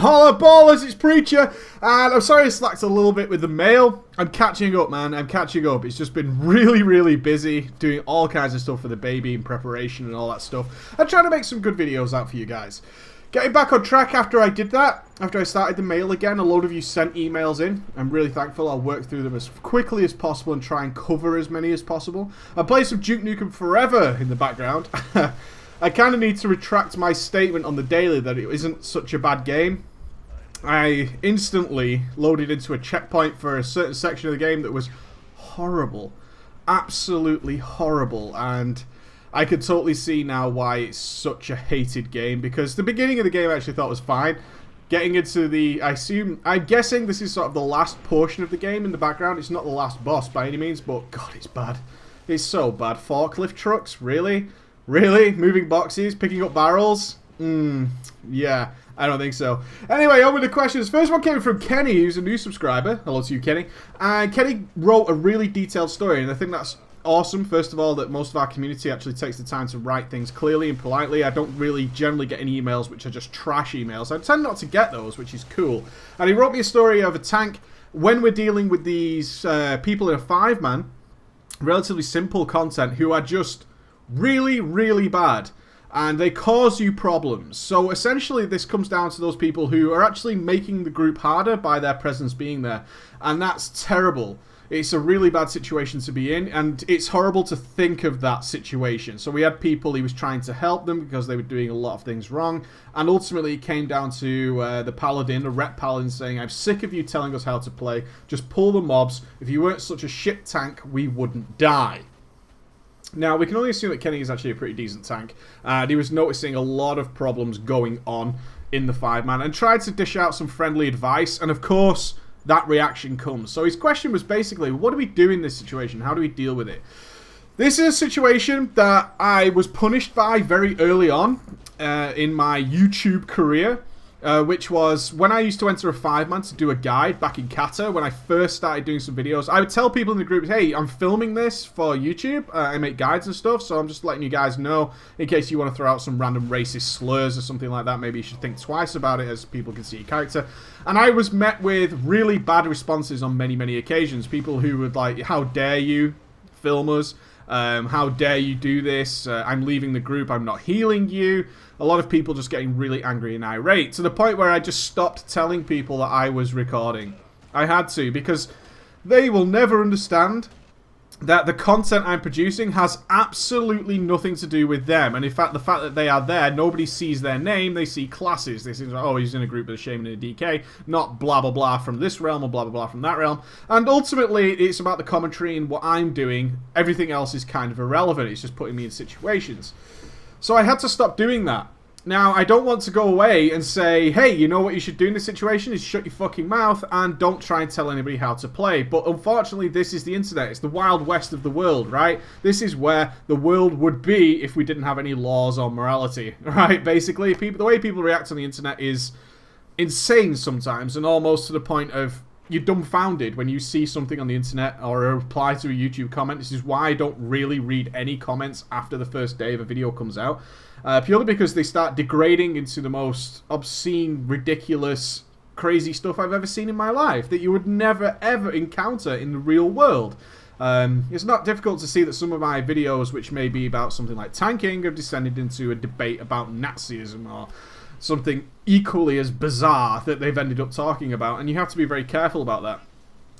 Holla ballers, it's Preacher, and I'm sorry I slacked a little bit with the mail. I'm catching up, man. I'm catching up. It's just been really busy doing all kinds of stuff for the baby in preparation and all that stuff. I'm trying to make some good videos out for you guys. Getting back on track after I did that, after I started the mail again, a load of you sent emails in. I'm really thankful. I'll work through them as quickly as possible and try and cover as many as possible. I play some Duke Nukem Forever in the background. I kind of need to retract my statement on the daily that it isn't such a bad game. I instantly loaded into a checkpoint for a certain section of the game that was horrible. Absolutely horrible. And I could totally see now why it's such a hated game, because the beginning of the game I actually thought was fine. Getting into the, I'm guessing this is sort of the last portion of the game in the background. It's not the last boss by any means, but God, it's bad. It's so bad. Forklift trucks, really? Really? Moving boxes? Picking up barrels? Yeah, I don't think so. Anyway, on with the questions. First one came from Kenny, who's a new subscriber. Hello to you, Kenny. And Kenny wrote a really detailed story, and I think that's awesome, first of all, that most of our community actually takes the time to write things clearly and politely. I don't really generally get any emails which are just trash emails. I tend not to get those, which is cool. And he wrote me a story of a tank when we're dealing with these people in a 5-man, relatively simple content, who are just really bad, and they cause you problems. So essentially this comes down to those people who are actually making the group harder by their presence being there, and that's terrible. It's a really bad situation to be in, and it's horrible to think of that situation. So we had people, he was trying to help them because they were doing a lot of things wrong, and ultimately it came down to the paladin, the rep paladin, saying, I'm sick of you telling us how to play, just pull the mobs. If you weren't such a shit tank, we wouldn't die. Now, we can only assume that Kenny is actually a pretty decent tank, and he was noticing a lot of problems going on in the 5-man, and tried to dish out some friendly advice, and of course, that reaction comes. So his question was basically, what do we do in this situation? How do we deal with it? This is a situation that I was punished by very early on in my YouTube career. Which was when I used to enter a 5-man to do a guide back in Kata. When I first started doing some videos, I would tell people in the group, hey, I'm filming this for YouTube. I make guides and stuff, so I'm just letting you guys know in case you want to throw out some random racist slurs or something like that. Maybe you should think twice about it, as people can see your character. And I was met with really bad responses on many occasions. People who would like, how dare you film us? How dare you do this? I'm leaving the group. I'm not healing you. A lot of people just getting really angry and irate, to the point where I just stopped telling people that I was recording. I had to, because they will never understand that the content I'm producing has absolutely nothing to do with them. And in fact, the fact that they are there, nobody sees their name, they see classes. They see, oh, he's in a group with a shaman and a DK, not blah blah from this realm or blah blah from that realm. And ultimately, it's about the commentary and what I'm doing. Everything else is kind of irrelevant. It's just putting me in situations. So I had to stop doing that. Now, I don't want to go away and say, hey, you know what you should do in this situation is shut your fucking mouth and don't try and tell anybody how to play. But unfortunately, this is the internet. It's the Wild West of the world, right? This is where the world would be if we didn't have any laws or morality, right? Basically, the way people react on the internet is insane sometimes, and almost to the point of you're dumbfounded when you see something on the internet or a reply to a YouTube comment. This is why I don't really read any comments after the first day of a video comes out. Purely because they start degrading into the most obscene, ridiculous, crazy stuff I've ever seen in my life that you would never, ever encounter in the real world. It's not difficult to see that some of my videos, which may be about something like tanking, have descended into a debate about Nazism or something equally as bizarre that they've ended up talking about, and you have to be very careful about that.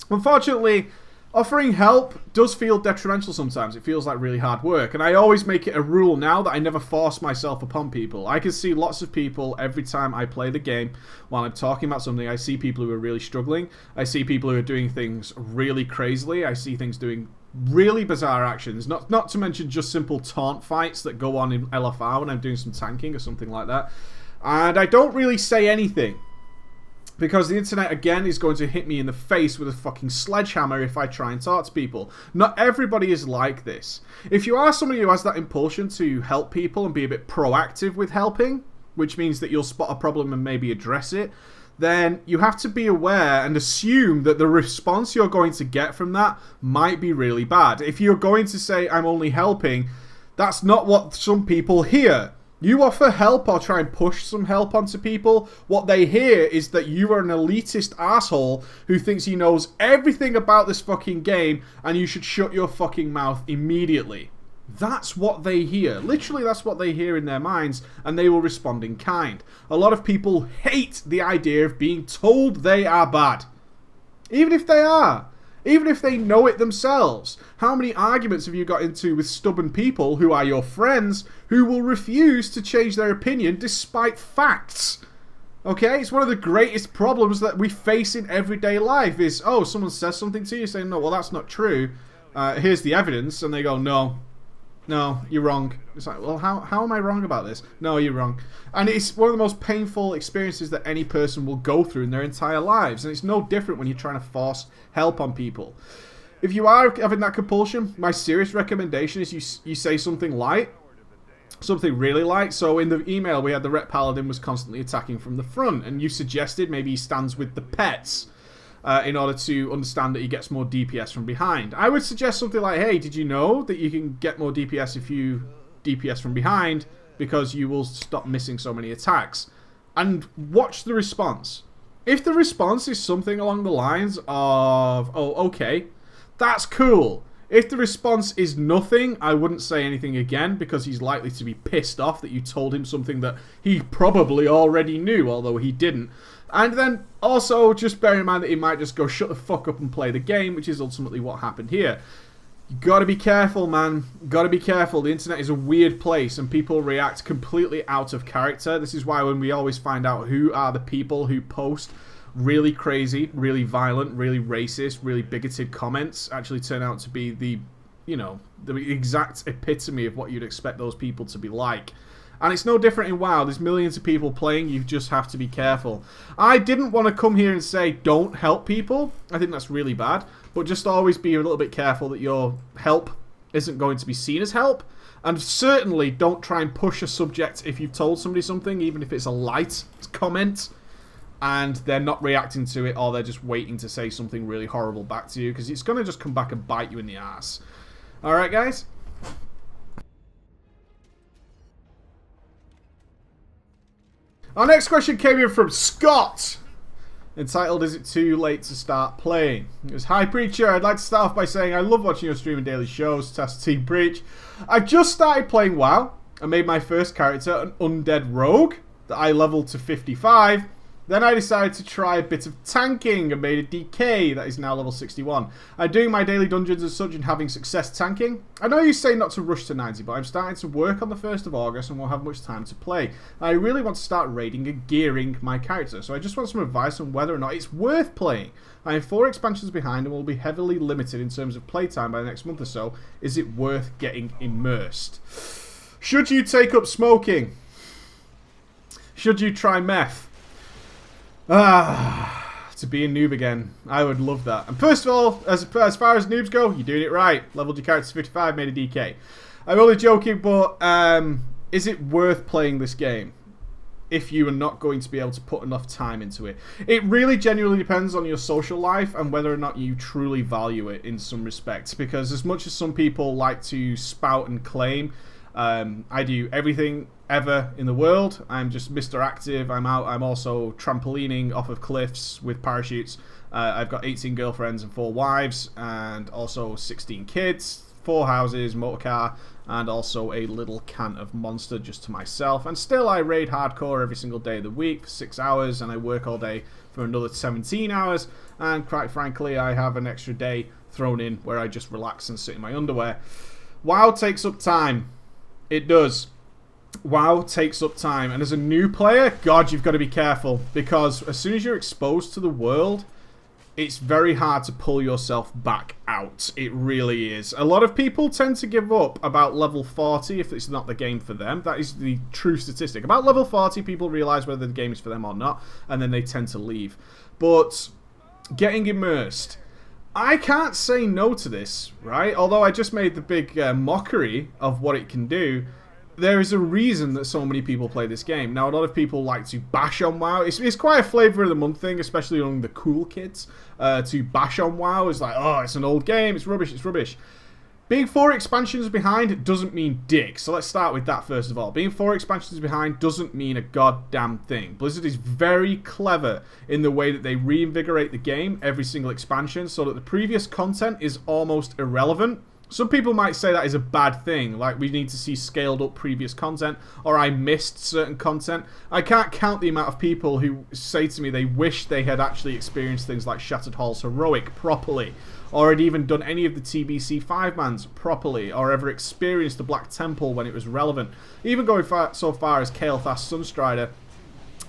Unfortunately, offering help does feel detrimental sometimes. It feels like really hard work. And I always make it a rule now that I never force myself upon people. I can see lots of people every time I play the game while I'm talking about something. I see people who are really struggling. I see people who are doing things really crazily. I see things doing really bizarre actions. Not to mention just simple taunt fights that go on in LFR when I'm doing some tanking or something like that. And I don't really say anything, because the internet, again, is going to hit me in the face with a fucking sledgehammer if I try and talk to people. Not everybody is like this. If you are somebody who has that impulsion to help people and be a bit proactive with helping, which means that you'll spot a problem and maybe address it, then you have to be aware and assume that the response you're going to get from that might be really bad. If you're going to say, I'm only helping, that's not what some people hear. You offer help or try and push some help onto people, what they hear is that you are an elitist asshole who thinks he knows everything about this fucking game and you should shut your fucking mouth immediately. That's what they hear. Literally, that's what they hear in their minds, and they will respond in kind. A lot of people hate the idea of being told they are bad. Even if they are. Even if they know it themselves. How many arguments have you got into with stubborn people who are your friends who will refuse to change their opinion despite facts? Okay, it's one of the greatest problems that we face in everyday life is, oh, someone says something to you, saying, no, well, that's not true. Here's the evidence. And they go, no, you're wrong. It's like, well, how am I wrong about this? No, you're wrong. And it's one of the most painful experiences that any person will go through in their entire lives. And it's no different when you're trying to force help on people. If you are having that compulsion, my serious recommendation is you say something light. Something really light. So in the email we had the Ret Paladin was constantly attacking from the front. And you suggested maybe he stands with the pets. In order to understand that he gets more DPS from behind. I would suggest something like, hey, did you know that you can get more DPS if you DPS from behind because you will stop missing so many attacks? And watch the response. If the response is something along the lines of, oh, okay, that's cool. If the response is nothing, I wouldn't say anything again because he's likely to be pissed off that you told him something that he probably already knew, although he didn't. And then also just bear in mind that he might just go shut the fuck up and play the game, which is ultimately what happened here. You gotta be careful, man. Gotta be careful. The internet is a weird place and people react completely out of character. This is why when we always find out who are the people who post really crazy, really violent, really racist, really bigoted comments actually turn out to be the exact epitome of what you'd expect those people to be like. And it's no different in WoW. There's millions of people playing. You just have to be careful. I didn't want to come here and say don't help people. I think that's really bad. But just always be a little bit careful that your help isn't going to be seen as help. And certainly don't try and push a subject if you've told somebody something, even if it's a light comment, and they're not reacting to it or they're just waiting to say something really horrible back to you, because it's going to just come back and bite you in the ass. Alright, guys? Our next question came in from Scott, entitled, "Is it too late to start playing?" It was, "Hi Preacher, I'd like to start off by saying I love watching your stream and daily shows, Test Team Preach. I've just started playing WoW and made my first character an undead rogue that I leveled to 55. Then I decided to try a bit of tanking and made a DK that is now level 61. I'm doing my daily dungeons and such and having success tanking. I know you say not to rush to 90, but I'm starting to work on the 1st of August and won't have much time to play. I really want to start raiding and gearing my character, so I just want some advice on whether or not it's worth playing. I am 4 expansions behind and will be heavily limited in terms of playtime by the next month or so. Is it worth getting immersed? Should you take up smoking? Should you try meth? To be a noob again. I would love that. And first of all, as far as noobs go, you're doing it right. Leveled your character to 55, made a DK. I'm only joking, but is it worth playing this game if you are not going to be able to put enough time into it? It really genuinely depends on your social life and whether or not you truly value it in some respects. Because as much as some people like to spout and claim, I do everything ever in the world. I'm just Mr. Active. I'm out. I'm also trampolining off of cliffs with parachutes. I've got 18 girlfriends and 4 wives, and also 16 kids, 4 houses, motor car, and also a little can of Monster just to myself. And still I raid hardcore every single day of the week for 6 hours, and I work all day for another 17 hours. And quite frankly, I have an extra day thrown in where I just relax and sit in my underwear. WoW takes up time. It does. WoW takes up time, and as a new player, God, you've got to be careful, because as soon as you're exposed to the world, it's very hard to pull yourself back out. It really is. A lot of people tend to give up about level 40 if it's not the game for them. That is the true statistic. About level 40, people realize whether the game is for them or not, and then they tend to leave. But getting immersed, I can't say no to this, right? Although I just made the big mockery of what it can do. There is a reason that so many people play this game. Now, a lot of people like to bash on WoW. It's quite a flavour of the month thing, especially among the cool kids. To bash on WoW is like, oh, it's an old game, it's rubbish, it's rubbish. Being 4 expansions behind doesn't mean dick, so let's start with that first of all. Being 4 expansions behind doesn't mean a goddamn thing. Blizzard is very clever in the way that they reinvigorate the game every single expansion so that the previous content is almost irrelevant. Some people might say that is a bad thing, like we need to see scaled up previous content, or I missed certain content. I can't count the amount of people who say to me they wish they had actually experienced things like Shattered Hall's Heroic properly, or had even done any of the TBC 5-mans properly, or ever experienced the Black Temple when it was relevant. Even going so far as Kael'thas Sunstrider,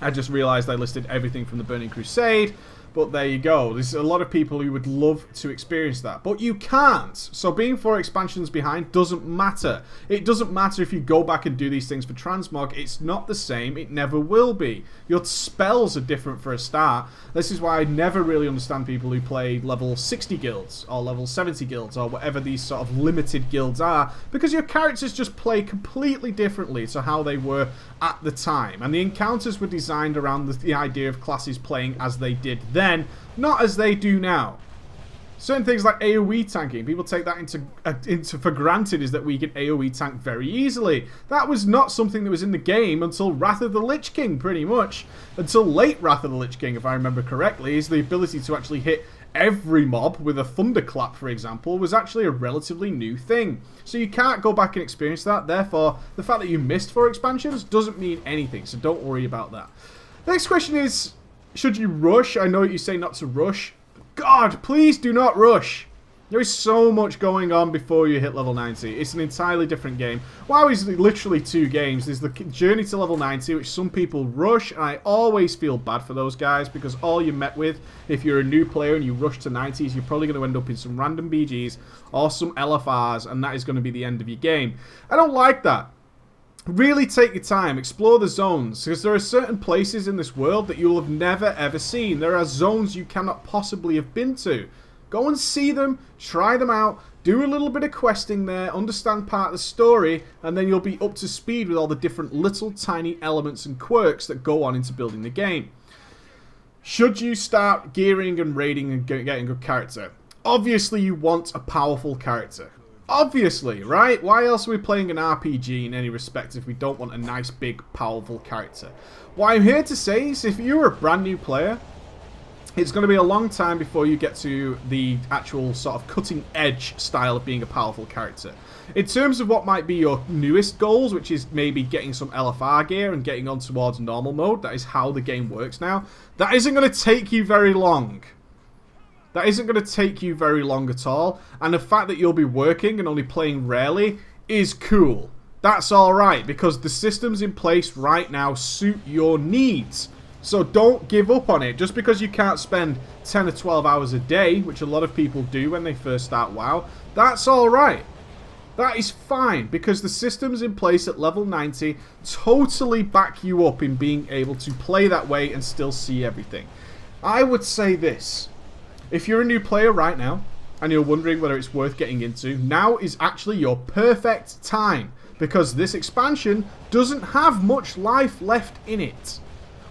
I just realised I listed everything from the Burning Crusade. But there you go. There's a lot of people who would love to experience that. But you can't. So being 4 expansions behind doesn't matter. It doesn't matter if you go back and do these things for transmog. It's not the same. It never will be. Your spells are different for a start. This is why I never really understand people who play level 60 guilds or level 70 guilds or whatever these sort of limited guilds are. Because your characters just play completely differently to how they were at the time. And the encounters were designed around the idea of classes playing as they did then, not as they do now. Certain things like AoE tanking, people take that into for granted, is that we can AoE tank very easily. That was not something that was in the game until Wrath of the Lich King, pretty much. Until late Wrath of the Lich King, if I remember correctly, is the ability to actually hit every mob with a thunderclap, for example, was actually a relatively new thing. So you can't go back and experience that. Therefore, the fact that you missed 4 expansions doesn't mean anything, so don't worry about that. Next question is, should you rush? I know you say not to rush. God, please do not rush. There is so much going on before you hit level 90. It's an entirely different game. WoW is literally 2 games. There's the journey to level 90, which some people rush, and I always feel bad for those guys, because all you're met with, if you're a new player and you rush to 90s, you're probably going to end up in some random BGs or some LFRs, and that is going to be the end of your game. I don't like that. Really take your time, explore the zones, because there are certain places in this world that you'll have never ever seen. There are zones you cannot possibly have been to. Go and see them, try them out, do a little bit of questing there, understand part of the story, and then you'll be up to speed with all the different little tiny elements and quirks that go on into building the game. Should you start gearing and raiding and getting a good character? Obviously you want a powerful character. Obviously, right? Why else are we playing an RPG in any respect if we don't want a nice, big, powerful character? What I'm here to say is, if you're a brand new player, it's going to be a long time before you get to the actual sort of cutting edge style of being a powerful character. In terms of what might be your newest goals, which is maybe getting some LFR gear and getting on towards normal mode, that is how the game works now, that isn't going to take you very long. That isn't going to take you very long at all, and the fact that you'll be working and only playing rarely is cool. That's alright, because the systems in place right now suit your needs. So don't give up on it. Just because you can't spend 10 or 12 hours a day, which a lot of people do when they first start WoW, that's alright. That is fine, because the systems in place at level 90 totally back you up in being able to play that way and still see everything. I would say this. If you're a new player right now, and you're wondering whether it's worth getting into, now is actually your perfect time, because this expansion doesn't have much life left in it.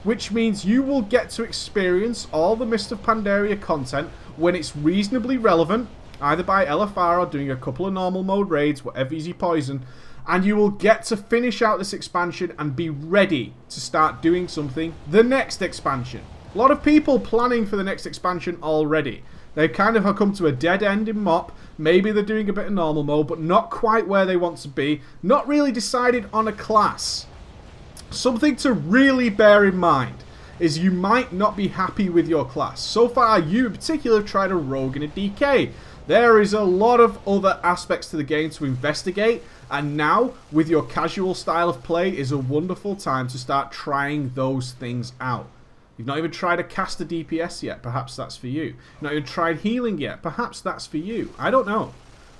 Which means you will get to experience all the Mist of Pandaria content when it's reasonably relevant, either by LFR or doing a couple of normal mode raids, whatever easy poison, and you will get to finish out this expansion and be ready to start doing something the next expansion. A lot of people planning for the next expansion already. They kind of have come to a dead end in MoP. Maybe they're doing a bit of normal mode, but not quite where they want to be. Not really decided on a class. Something to really bear in mind is you might not be happy with your class. So far, you in particular have tried a rogue and a DK. There is a lot of other aspects to the game to investigate, and now, with your casual style of play, is a wonderful time to start trying those things out. You've not even tried a caster DPS yet, perhaps that's for you. You've not even tried healing yet, perhaps that's for you. I don't know.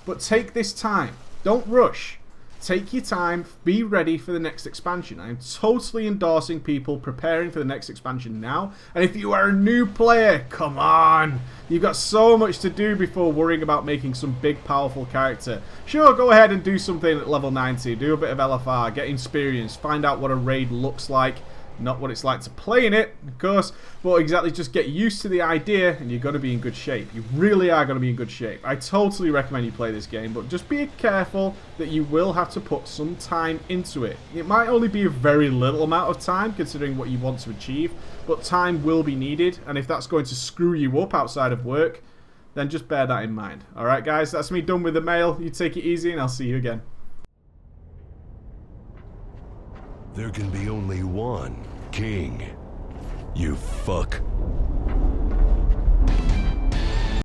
But take this time. Don't rush. Take your time, be ready for the next expansion. I'm totally endorsing people preparing for the next expansion now. And if you are a new player, come on. You've got so much to do before worrying about making some big, powerful character. Sure, go ahead and do something at level 90. Do a bit of LFR, get experience, find out what a raid looks like. Not what it's like to play in it, of course, but exactly just get used to the idea and you're going to be in good shape. You really are going to be in good shape. I totally recommend you play this game, but just be careful that you will have to put some time into it. It might only be a very little amount of time considering what you want to achieve, but time will be needed, and if that's going to screw you up outside of work, then just bear that in mind. Alright guys, that's me done with the mail. You take it easy and I'll see you again. There can be only one king. You fuck.